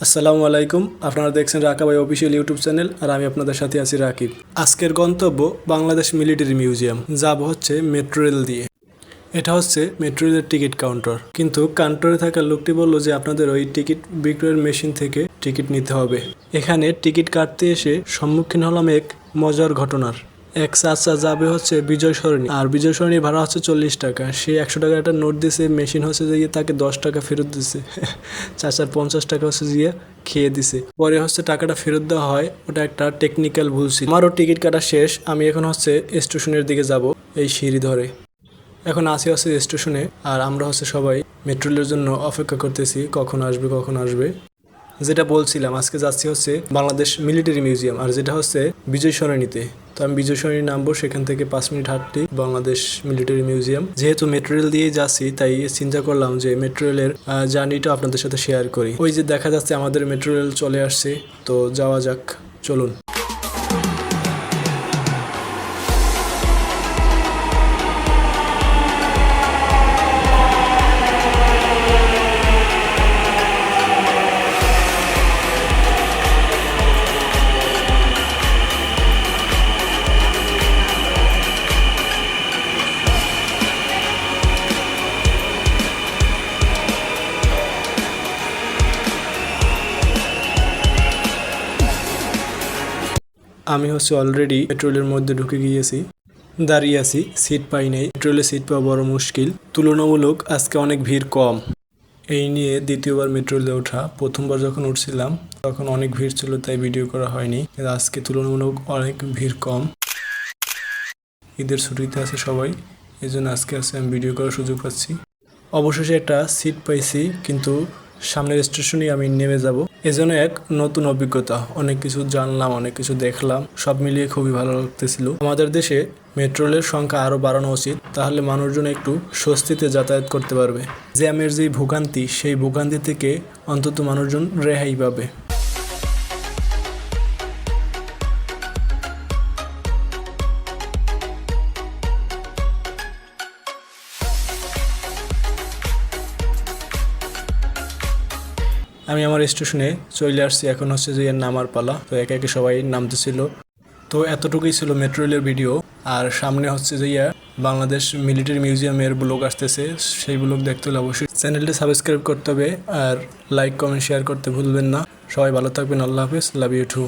আসসালামু আলাইকুম। আপনারা দেখছেন রাকা ভাই অফিসিয়াল ইউটিউব চ্যানেল আর আমি আপনাদের সাথে আছি রাকিব। আজকের গন্তব্য বাংলাদেশ মিলিটারি মিউজিয়াম। যাব হচ্ছে মেট্রো রেল দিয়ে। এটা হচ্ছে মেট্রো রেলের টিকিট কাউন্টার, কিন্তু কাউন্টারে থাকা লোকটি বলল যে আপনাদের ওই টিকিট বিক্রয়ের মেশিন থেকে টিকিট নিতে হবে। এখানে টিকিট কাটতে এসে সম্মুখীন হলাম এক মজার ঘটনার। এক চাচা যাবে হচ্ছে বিজয় সরণি, আর বিজয় সরণি ভাড়া হচ্ছে 40 টাকা। সে 100 টাকার একটা নোট দিয়েছে, মেশিন হচ্ছে যে তাকে 10 টাকা ফেরত দিছে। চাচার 50 টাকা হচ্ছে যে খেয়ে দিছে। পরে হচ্ছে টাকাটা ফেরত দেওয়া হয়, ওটা একটা টেকনিক্যাল ভুল ছিল। আমারও টিকিট কাটা শেষ, আমি এখন হচ্ছে স্টেশনের দিকে যাব এই সিঁড়ি ধরে। এখন আসি হচ্ছে স্টেশনে, আর আমরা হচ্ছে সবাই মেট্রো রেলের জন্য অপেক্ষা করতেছি কখন আসবে কখন আসবে। যেটা বলছিলাম, আজকে যাচ্ছি হচ্ছে বাংলাদেশ মিলিটারি মিউজিয়াম, আর যেটা হচ্ছে বিজয় সরণিতে। তো আমি বিজয় সরণি নামবো, সেখান থেকে 5 মিনিট হাঁটতে বাংলাদেশ মিলিটারি মিউজিয়াম। যেহেতু মেট্রো রেল দিয়েই যাচ্ছি, তাই চিন্তা করলাম যে মেট্রো রেলের জার্নিটা আপনাদের সাথে শেয়ার করি। ওই যে দেখা যাচ্ছে আমাদের মেট্রো রেল চলে আসছে, তো যাওয়া যাক, চলুন। আমি হচ্ছে অলরেডি মেট্রোলের মধ্যে ঢুকে গিয়েছি, দাঁড়িয়ে আছি, সিট পাই নাই। মেট্রোলের সিট পাওয়া বড় মুশকিল, তুলনামূলক আজকে অনেক ভিড় কম। এই নিয়ে দ্বিতীয়বার মেট্রোলে ওঠা। প্রথমবার যখন উঠছিলাম তখন অনেক ভিড় ছিল, তাই ভিডিও করা হয়নি। কিন্তু আজকে তুলনামূলক অনেক ভিড় কম। ঈদের ছুটিতে আছে সবাই, এই জন্য আজকে আমি ভিডিও করার সুযোগ পাচ্ছি। অবশেষে একটা সিট পাইছি, কিন্তু সামনের স্টেশনে আমি নেমে যাব। এজন্য এক নতুন অভিজ্ঞতা, অনেক কিছু জানলাম, অনেক কিছু দেখলাম, সব মিলিয়ে খুবই ভালো লাগতেছিল। আমাদের দেশে মেট্রো রেলের সংখ্যা আরও বাড়ানো উচিত, তাহলে মানুষজন একটু স্বস্তিতে যাতায়াত করতে পারবে। জ্যামের যে ভোগান্তি, সেই ভোগান্তি থেকে অন্তত মানুষজন রেহাই পাবে। আমি আমার স্টেশনে চলে আসছি, এখন হচ্ছে যে এর নামার পালা। তো একে একে সবাই নামতেছিল। তো এতটুকুই ছিল মেট্রো রেলের ভিডিও। আর সামনে হচ্ছে যে বাংলাদেশ মিলিটারি মিউজিয়ামের ব্লগ আসতেছে, সেই ব্লগ দেখতে হলে অবশ্যই চ্যানেলটি সাবস্ক্রাইব করতে হবে, আর লাইক কমেন্ট শেয়ার করতে ভুলবেন না। সবাই ভালো থাকবেন, আল্লাহ হাফেজ, লাভ ইউ টু।